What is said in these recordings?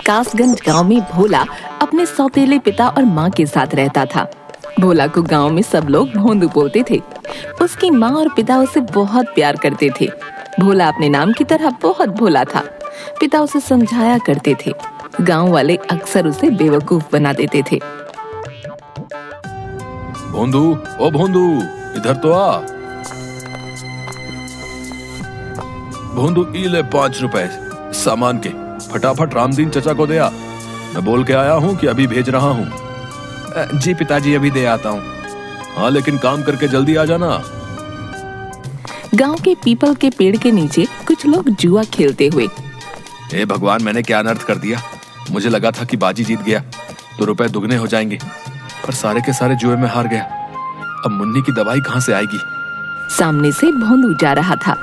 कासगंज गांव में भोला अपने सौतेले पिता और माँ के साथ रहता था। भोला को गांव में सब लोग भोंदू बोलते थे। उसकी माँ और पिता उसे बहुत प्यार करते थे। भोला अपने नाम की तरह बहुत भोला था। पिता उसे समझाया करते थे। गांव वाले अक्सर उसे बेवकूफ बना देते थे। भोंदू, ओ भोंदू, इधर तो आ। भोंदू, ई ले 5 रुपए सामान के, फटाफट रामदीन चचा को दे आ। मैं बोल के आया हूँ कि अभी भेज रहा हूँ। जी पिताजी, अभी दे आता हूँ। हाँ, लेकिन काम करके जल्दी आ जाना। गांव के पीपल के पेड़ के नीचे कुछ लोग जुआ खेलते हुए। हे भगवान, मैंने क्या अनर्थ कर दिया। मुझे लगा था कि बाजी जीत गया तो रुपए दुगने हो जाएंगे, पर सारे के सारे जुए में हार गया। अब मुन्नी की दवाई कहाँ से आएगी? सामने से भोंदू जा रहा था।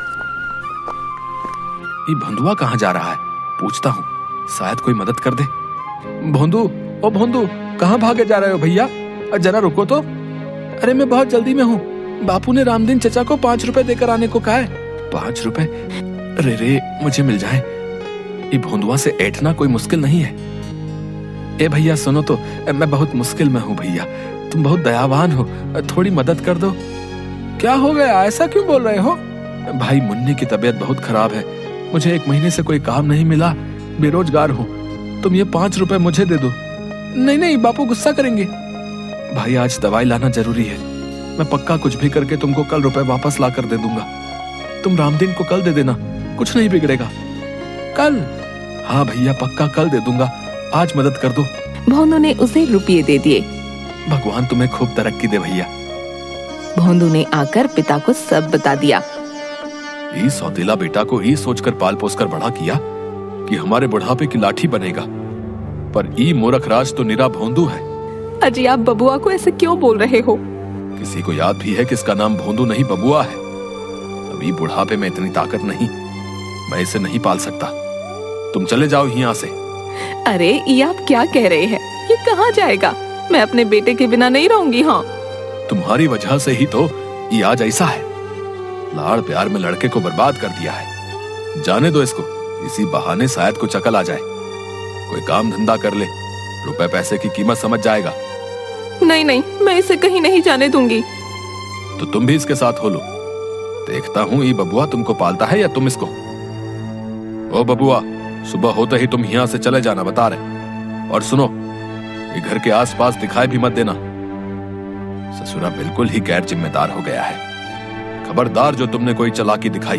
ये भोंदुआ कहाँ जा रहा है? पूछता हूँ, शायद कोई मदद कर दे। भोंदू, ओ भोंदू, कहाँ भागे जा रहे हो भैया? जरा रुको तो। अरे मैं बहुत जल्दी में हूँ। बापू ने रामदीन चचा को 5 रुपए देकर आने को कहा है। 5 रुपए? अरे रे, मुझे मिल जाए। ये भोंदुआ से ऐठना कोई मुश्किल नहीं है। ए भैया सुनो तो, मैं बहुत मुश्किल में हूँ भैया, तुम बहुत दयावान हो, थोड़ी मदद कर दो। क्या हो गया, ऐसा क्यों बोल रहे हो? भाई, मुन्नी की तबीयत बहुत खराब है। मुझे 1 महीने से कोई काम नहीं मिला, बेरोजगार हूँ। तुम ये 5 रुपए मुझे दे दो। नहीं नहीं, बापू गुस्सा करेंगे। भाई, आज दवाई लाना जरूरी है। मैं पक्का कुछ भी करके तुमको कल रुपए वापस ला कर दे दूंगा। तुम रामदीन को कल दे देना, कुछ नहीं बिगड़ेगा। कल? हाँ भैया, पक्का कल दे दूंगा। आज मदद कर दो। भोंदू ने उसे रुपये दे दिए। भगवान तुम्हें खूब तरक्की दे भैया। भोंदू ने आकर पिता को सब बता दिया। ये सौतेला बेटा को ही सोचकर पाल पोस कर बड़ा किया कि हमारे बुढ़ापे की लाठी बनेगा, पर ई मूर्ख राज तो निरा भोंदू है। अजी, आप बबुआ को ऐसे क्यों बोल रहे हो? किसी को याद भी है कि इसका नाम भोंदू नहीं बबुआ है। अभी बुढ़ापे में इतनी ताकत नहीं, मैं इसे नहीं पाल सकता। तुम चले जाओ यहाँ से। अरे, ये आप क्या कह रहे हैं? ये कहाँ जाएगा? मैं अपने बेटे के बिना नहीं रहूंगी। हाँ, तुम्हारी वजह से ही तो ये आज ऐसा है। लाड़ प्यार में लड़के को बर्बाद कर दिया है। जाने दो इसको, इसी बहाने शायद कुछ अकल आ जाए। कोई काम धंधा कर ले, रुपए पैसे की कीमत समझ जाएगा। नहीं नहीं, मैं इसे कहीं नहीं जाने दूंगी। तो तुम भी इसके साथ हो लो। देखता हूँ ये बबुआ तुमको पालता है या तुम इसको। ओ बबुआ, सुबह होते ही तुम यहाँ से चले जाना, बता रहे। और सुनो, ये घर के आसपास दिखाई भी मत देना। ससुरा बिल्कुल ही गैर जिम्मेदार हो गया है। खबरदार जो तुमने कोई चालाकी दिखाई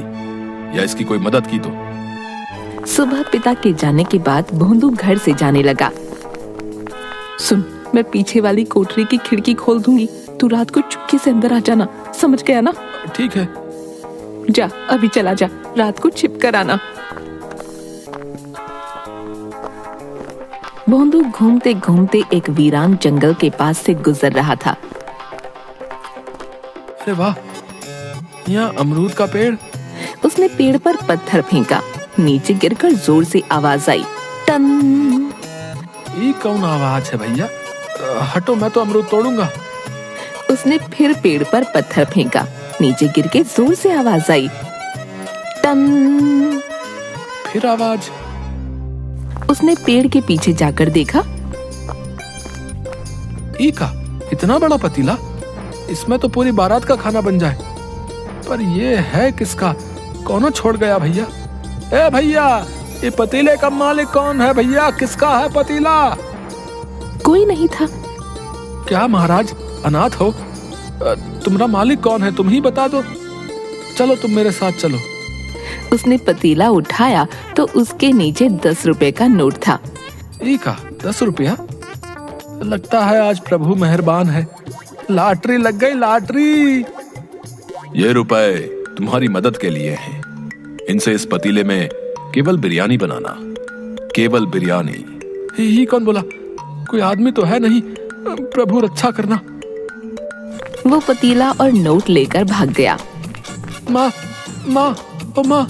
या इसकी कोई मदद की तो। सुबह पिता के जाने के बाद भोंदू घर से जाने लगा। सुन, मैं पीछे वाली कोठरी की खिड़की खोल दूंगी, तू रात को चुपके से अंदर आ जाना, समझ गया ना? ठीक है। जा, अभी चला जा, रात को छिप कर आना। भोंदू घूमते घूमते एक वीरान जंगल के पास से गुजर रहा था। अरे वाह, यहाँ अमरूद का पेड़। उसने पेड़ पर पत्थर फेंका, नीचे गिरकर जोर से आवाज आई, टन। ये कौन आवाज है भैया? हटो, मैं तो अमरूद तोड़ूंगा। उसने फिर पेड़ पर पत्थर फेंका, नीचे गिर के जोर से आवाज आई, टन। फिर आवाज। उसने पेड़ के पीछे जाकर देखा। ई का इतना बड़ा पतीला, इसमें तो पूरी बारात का खाना बन जाए। पर ये है किसका? कौन छोड़ गया भैया? ए भैया, ये पतीले का मालिक कौन है भैया? किसका है पतीला? कोई नहीं था। क्या महाराज, अनाथ हो? तुम्हारा मालिक कौन है? तुम ही बता दो। चलो, तुम मेरे साथ चलो। उसने पतीला उठाया तो उसके नीचे 10 रुपए का नोट था। ई का 10 रुपया? लगता है आज प्रभु मेहरबान है। लॉटरी लग गई, लॉटरी। ये रुपए तुम्हारी मदद के लिए हैं। इनसे इस पतीले में केवल बिरयानी बनाना, केवल बिरयानी। ही कौन बोला? कोई आदमी तो है नहीं। प्रभु रक्षा करना। वो पतीला और नोट लेकर भाग गया। माँ, माँ, ओ माँ।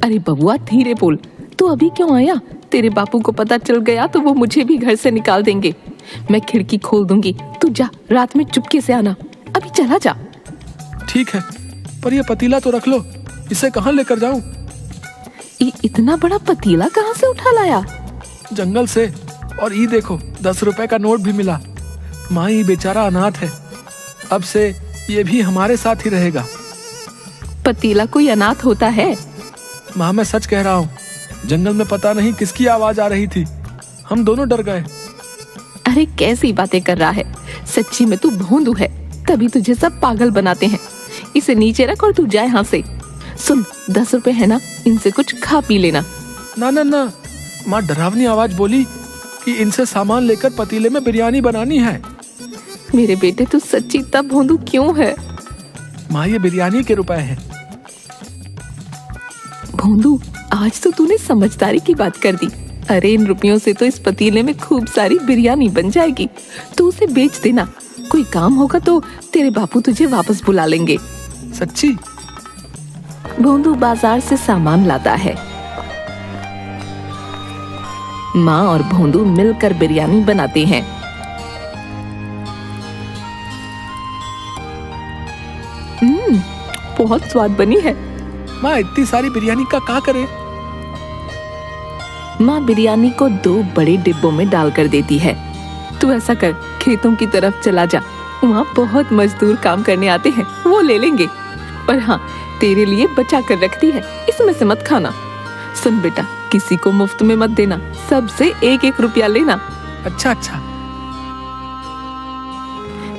अरे बबुआ, धीरे बोल। तू अभी क्यों आया? तेरे बापू को पता चल गया तो वो मुझे भी घर से निकाल देंगे। मैं खिड़की खोल दूंगी, तू जा, रात में चुपके से आना। अभी चला जा। ठीक है, पर ये पतीला तो रख लो, इसे कहाँ लेकर जाऊं? ये इतना बड़ा पतीला कहाँ से उठा लाया? जंगल से, और ये देखो 10 रुपए का नोट भी मिला। माँ ये बेचारा अनाथ है, अब से ये भी हमारे साथ ही रहेगा। पतीला कोई अनाथ होता है? माँ मैं सच कह रहा हूँ, जंगल में पता नहीं किसकी आवाज आ रही थी, हम दोनों डर गए। अरे कैसी बातें कर रहा है, सच्ची में तू भोंदू है, तभी तुझे सब पागल बनाते हैं। इसे नीचे रख और तू जा यहाँ से। सुन, 10 रुपए है ना, इनसे कुछ खा पी लेना। ना ना ना, माँ डरावनी आवाज बोली कि इनसे सामान लेकर पतीले में बिरयानी बनानी है। मेरे बेटे तू सच्ची इतना भोंदू क्यों है? माँ ये बिरयानी के रुपए हैं। भोंदू, आज तो तूने समझदारी की बात कर दी। अरे इन रुपयों से तो इस पतीले में खूब सारी बिरयानी बन जाएगी। तू उसे बेच देना, कोई काम होगा तो तेरे बापू तुझे वापस बुला लेंगे। सच्ची? भोंदू बाजार से सामान लाता है। माँ और भोंदू मिलकर बिरयानी बनाते हैं। बहुत स्वाद बनी है। माँ इतनी सारी बिरयानी का क्या करे? माँ बिरयानी को 2 बड़े डिब्बों में डालकर देती है। तू ऐसा कर, खेतों की तरफ चला जा, वहाँ बहुत मजदूर काम करने आते हैं, वो ले लेंगे। पर हाँ, तेरे लिए बचा कर रखती है, इसमें से मत खाना। सुन बेटा, किसी को मुफ्त में मत देना, सबसे 1-1 रुपया लेना। अच्छा अच्छा।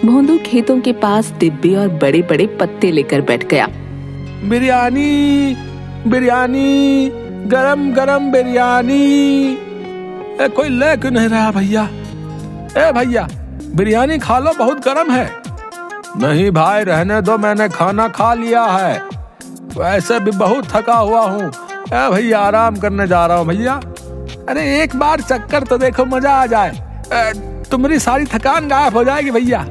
भोंदू खेतों के पास डिब्बे और बड़े बड़े पत्ते लेकर बैठ गया। बिरयानी बिरयानी, गरम गरम बिरयानी। कोई ले क्यों नहीं रहा भैया? ए भैया, बिरयानी खा लो, बहुत गरम है। नहीं भाई रहने दो, मैंने खाना खा लिया है, वैसे भी बहुत थका हुआ हूँ। ए भैया आराम करने जा रहा हूँ भैया। अरे एक बार चक्कर तो देखो, मजा आ जाए, तुम्हारी सारी थकान गायब हो जाएगी भैया।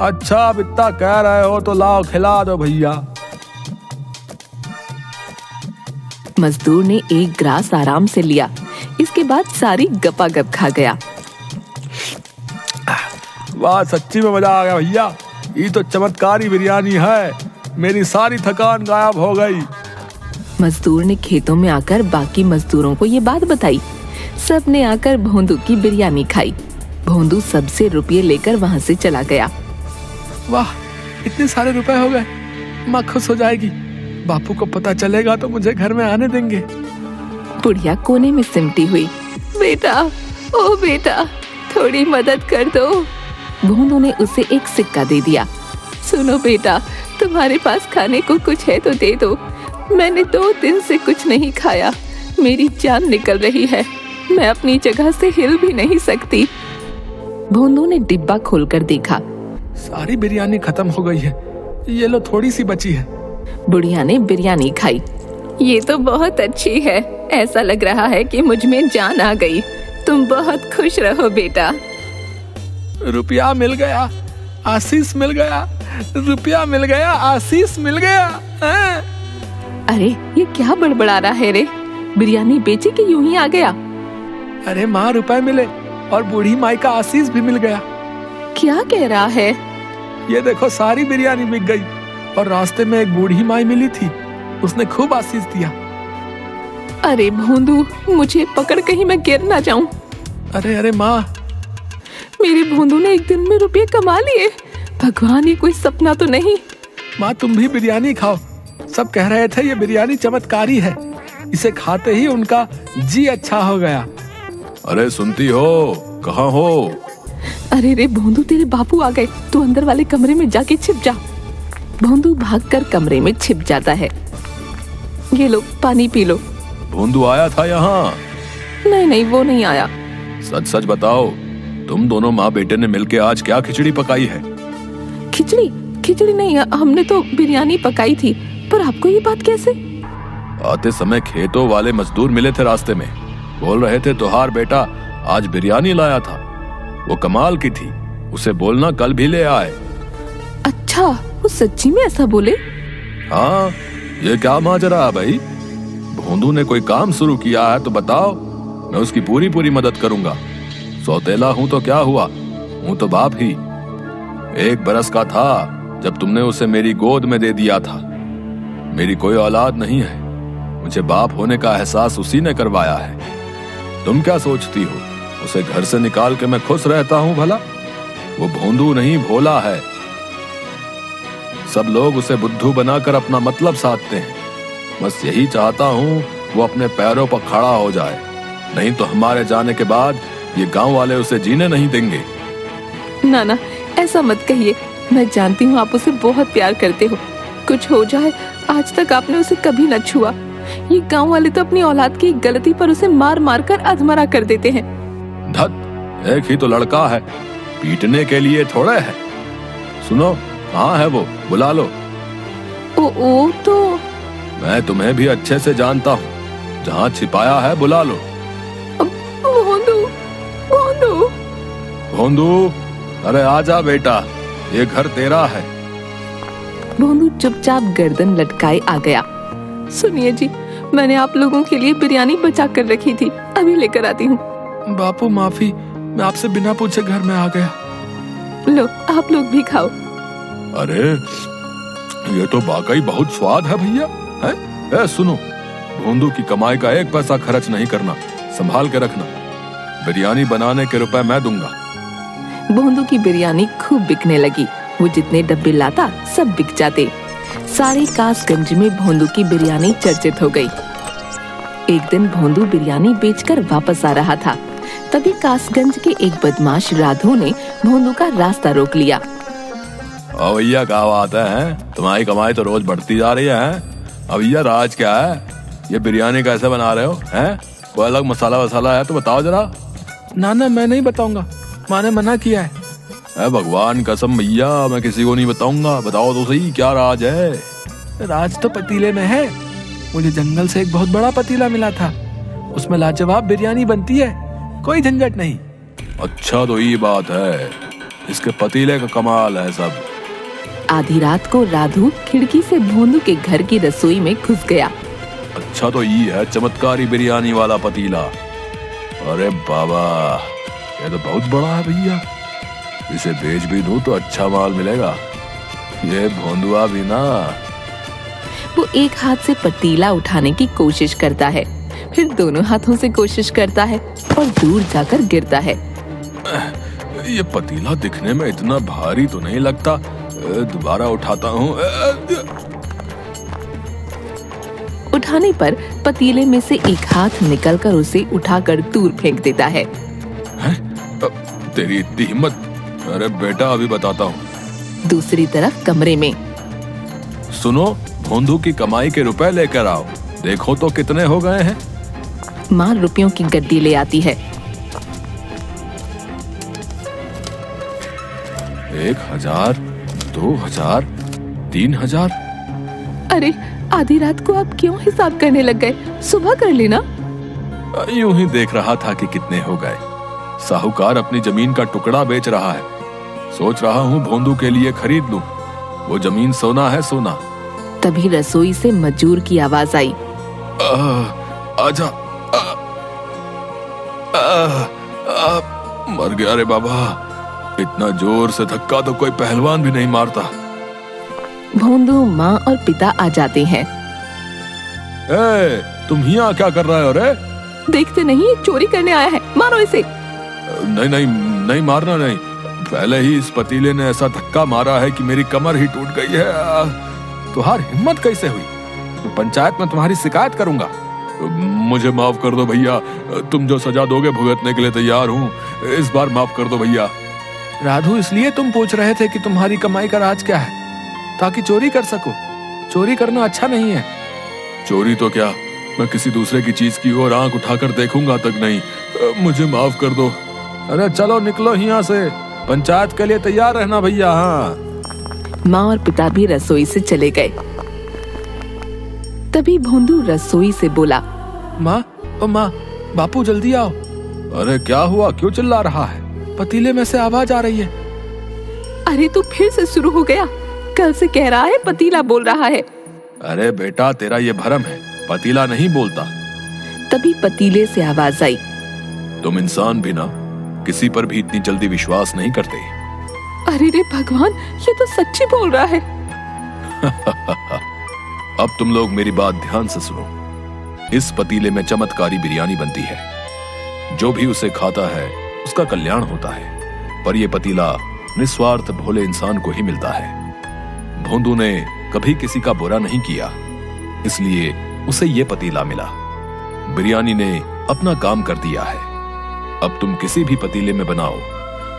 अच्छा अब इतना कह रहे हो तो लाओ खिला दो भैया। मजदूर ने 1 ग्रास आराम से लिया, इसके बाद सारी गपागप खा गया। वाह, सच्ची में मजा आ गया भैया, ये तो चमत्कारी बिरयानी है, मेरी सारी थकान गायब हो गई। मजदूर ने खेतों में आकर बाकी मजदूरों को ये बात बताई। सब ने आकर भोंदू की बिरयानी खाई। भोंदू सबसे रुपये लेकर वहाँ से चला गया। वाह, इतने सारे रुपए हो गए, माँ खुश हो जाएगी। बापू को पता चलेगा तो मुझे घर में आने देंगे। बुढ़िया कोने में सिमटी हुई। बेटा, ओ बेटा, थोड़ी मदद कर दो। भोंदू ने उसे एक सिक्का दे दिया। सुनो बेटा, तुम्हारे पास खाने को कुछ है तो दे दो, मैंने 2 दिन से कुछ नहीं खाया, मेरी जान निकल रही है, मैं अपनी जगह से हिल भी नहीं सकती। भोंदू ने डिब्बा खोलकर देखा। सारी बिरयानी खत्म हो गई है, ये लो थोड़ी सी बची है। बुढ़िया ने बिरयानी खाई। ये तो बहुत अच्छी है, ऐसा लग रहा है कि मुझ में जान आ गई। तुम बहुत खुश रहो बेटा। रुपया मिल गया, आशीष मिल गया, रुपया मिल गया, आशीष मिल गया। अरे ये क्या बड़बड़ा रहा है रे? बिरयानी बेची कि यूं ही आ गया? अरे माँ, रुपए मिले और बूढ़ी माई का आशीष भी मिल गया। क्या कह रहा है? ये देखो सारी बिरयानी बिक गई और रास्ते में एक बूढ़ी माई मिली थी, उसने खूब आशीष दिया। अरे भोंदू, मुझे पकड़ कहीं मैं गिर ना जाऊं। अरे अरे माँ, मेरे भोंदू ने एक दिन में रुपये कमा लिए। भगवान, ये कोई सपना तो नहीं? माँ तुम भी बिरयानी खाओ, सब कह रहे थे ये बिरयानी चमत्कारी है, इसे खाते ही उनका जी अच्छा हो गया। अरे सुनती हो, कहाँ हो? अरे रे भोंदू, तेरे बापू आ गए, तू अंदर वाले कमरे में जाके छिप जा। भोंदू भागकर कमरे में छिप जाता है। ये लो पानी पी लो। भोंदू आया था यहाँ? नहीं नहीं, वो नहीं आया। सच सच बताओ, तुम दोनों माँ बेटे ने मिलके आज क्या खिचड़ी पकाई है? खिचड़ी? खिचड़ी नहीं, हमने तो बिरयानी पकाई थी। पर आपको ये बात कैसे? आते समय खेतों वाले मजदूर मिले थे रास्ते में, बोल रहे थे तुहार बेटा आज बिरयानी लाया था, वो कमाल की थी, उसे बोलना कल भी ले आए। अच्छा, वो सच्ची में ऐसा बोले? हाँ, ये क्या माजरा है भाई? भोंदू ने कोई काम शुरू किया है तो बताओ, मैं उसकी पूरी पूरी मदद करूंगा। सौतेला हूं तो क्या हुआ, हूं तो बाप ही। 1 बरस का था जब तुमने उसे मेरी गोद में दे दिया था। मेरी कोई औलाद नहीं है, मुझे बाप होने का एहसास उसी ने करवाया है। तुम क्या सोचती हो उसे घर से निकाल के मैं खुश रहता हूं भला? वो भोंदू नहीं, भोला है। सब लोग उसे बुद्धू बनाकर अपना मतलब साधते हैं। बस यही चाहता हूं वो अपने पैरों पर खड़ा हो जाए, नहीं तो हमारे जाने के बाद ये गांव वाले उसे जीने नहीं देंगे। नाना, ऐसा मत कहिए। मैं जानती हूँ आप उसे बहुत प्यार करते हो। कुछ हो जाए, आज तक आपने उसे कभी न छुआ। ये गांव वाले तो अपनी औलाद की एक गलती पर उसे मार मार कर अधमरा कर देते हैं। धत, एक ही तो लड़का है, पीटने के लिए थोड़े है। सुनो, कहाँ है वो? बुला लो। ओ तो मैं तुम्हें भी अच्छे से जानता हूँ, जहाँ छिपाया है बुला लो। भोंदू, भोंदू। भोंदू, अरे आजा बेटा, ये घर तेरा है। भोंदू चुपचाप गर्दन लटकाए आ गया। सुनिए जी, मैंने आप लोगों के लिए बिरयानी बचा कर रखी थी, अभी लेकर आती हूँ। बापू माफी, मैं आपसे बिना पूछे घर में आ गया। लो, आप लोग भी खाओ। अरे ये तो वाकई बहुत स्वाद है भैया। है? सुनो, भोंदू की कमाई का एक पैसा खर्च नहीं करना, संभाल के रखना। बिरयानी बनाने के रुपए मैं दूंगा। भोंदू की बिरयानी खूब बिकने लगी। वो जितने डब्बे लाता सब बिक जाते। सारे कासगंज में भोंदू की बिरयानी चर्चित हो गई। एक दिन भोंदू बिरयानी बेचकर वापस आ रहा था, तभी कासगंज के एक बदमाश राधू ने भोंदू का रास्ता रोक लिया। ओ भैया, क्या बात है? तुम्हारी कमाई तो रोज बढ़ती जा रही है। अब भैया राज क्या है? ये बिरयानी कैसे बना रहे हो? हैं? कोई अलग मसाला वसाला है तो बताओ जरा। ना ना, मैं नहीं बताऊंगा, माँ ने मना किया है। अरे भगवान कसम भैया, मैं किसी को नहीं बताऊंगा। बताओ तो सही, क्या राज है? राज तो पतीले में है। मुझे जंगल से एक बहुत बड़ा पतीला मिला था, उसमें लाजवाब बिरयानी बनती है, कोई झंझट नहीं। अच्छा तो ये बात है, इसके पतीले का कमाल है सब। आधी रात को राधू खिड़की से भोंदू के घर की रसोई में घुस गया। अच्छा तो ये है चमत्कारी बिरयानी वाला पतीला। अरे बाबा, ये तो बहुत बड़ा है भैया, इसे बेच भी दूं तो अच्छा माल मिलेगा। ये भोंदुआ भी ना। वो एक हाथ से पतीला उठाने की कोशिश करता है, फिर दोनों हाथों से कोशिश करता है और दूर जाकर गिरता है। ये पतीला दिखने में इतना भारी तो नहीं लगता, दोबारा उठाता हूँ। उठाने पर पतीले में से एक हाथ निकलकर उसे उठाकर दूर फेंक देता है। तेरी इतनी हिम्मत? अरे बेटा, अभी बताता हूँ। दूसरी तरफ कमरे में सुनो, भोंदू की कमाई के रुपए लेकर आओ, देखो तो कितने हो गए हैं। माँ रुपयों की गड्डी ले आती है। 1000, 2000, 3000। अरे, आधी रात को आप क्यों हिसाब करने लग गए? सुबह कर लेना। यूं ही देख रहा था कि कितने हो गए। साहूकार अपनी जमीन का टुकड़ा बेच रहा है, सोच रहा हूँ भोंदू के लिए खरीद लूं। वो जमीन सोना है, सोना। तभी रसोई से मजूर की आवाज आई। आजा। मर गया रे बाबा, इतना जोर से धक्का तो कोई पहलवान भी नहीं मारता। भोंदू, माँ और पिता आ जाते हैं। तुम यहाँ क्या कर रहे हो रे? देखते नहीं, ये चोरी करने आया है, मारो इसे। नहीं नहीं नहीं, मारना नहीं। पहले ही इस पतीले ने ऐसा धक्का मारा है कि मेरी कमर ही टूट गई है। तुम्हारी हिम्मत कैसे हुई? तो पंचायत में तुम्हारी शिकायत करूंगा। मुझे माफ कर दो भैया, तुम जो सजा दोगे भुगतने के लिए तैयार हूँ। इस बार माफ कर दो भैया। राधू, इसलिए तुम पूछ रहे थे कि तुम्हारी कमाई का राज क्या है? ताकि चोरी कर सको। चोरी करना अच्छा नहीं है। चोरी तो क्या, मैं किसी दूसरे की चीज की ओर आंख उठाकर देखूंगा तक नहीं। मुझे माफ कर दो। अरे चलो निकलो यहाँ से, पंचायत के लिए तैयार रहना भैया। हाँ। माँ और पिता भी रसोई से चले गए। तभी भोंदू रसोई से बोला। माँ, ओ माँ, बापू जल्दी आओ। अरे क्या हुआ, क्यों चिल्ला रहा है? पतीले में से आवाज आ रही है। अरे तू फिर से शुरू हो गया, कल से कह रहा है पतीला बोल रहा है। अरे बेटा, तेरा ये भरम है, पतीला नहीं बोलता। तभी पतीले से आवाज आई। तुम इंसान भी ना किसी पर भी इतनी जल्दी विश्वास नहीं करते। अरे रे भगवान, ये तो सच्ची बोल रहा है। अब तुम लोग मेरी बात ध्यान से सुनो। इस पतीले में चमत्कारी बिरयानी बनती है। जो भी उसे खाता है उसका कल्याण होता है, पर यह पतीला निस्वार्थ भोले इंसान को ही मिलता है। भोंदू ने कभी किसी का बुरा नहीं किया, इसलिए उसे यह पतीला मिला। बिरयानी ने अपना काम कर दिया है। अब तुम किसी भी पतीले में बनाओ,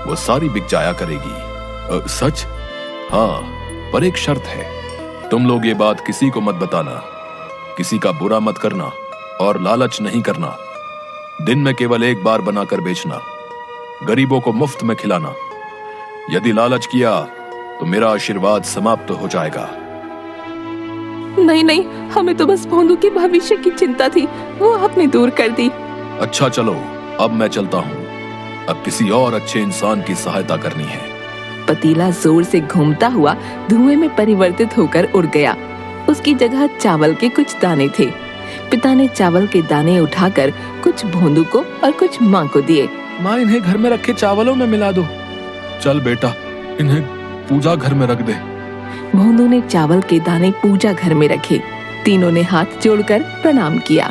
वो सारी बिक जाया करेगी। सच? हाँ, पर एक शर्त है। तुम लोग ये बात किसी को मत बताना, किसी का बुरा मत करना और लालच नहीं करना। दिन में केवल एक बार बनाकर बेचना, गरीबों को मुफ्त में खिलाना। यदि लालच किया तो मेरा आशीर्वाद समाप्त हो जाएगा। नहीं नहीं, हमें तो बस भोंदू के भविष्य की चिंता थी, वो आपने दूर कर दी। अच्छा चलो, अब मैं चलता हूँ। अब किसी और अच्छे इंसान की सहायता करनी है। पतीला जोर से घूमता हुआ धुएं में परिवर्तित होकर उड़ गया। उसकी जगह चावल के कुछ दाने थे। पिता ने चावल के दाने उठाकर कुछ भोंदू को और कुछ माँ को दिए। माँ, इन्हें घर में रखे चावलों में मिला दो। चल बेटा, इन्हें पूजा घर में रख दे। भोंदू ने चावल के दाने पूजा घर में रखे। तीनों ने हाथ जोड़कर प्रणाम किया।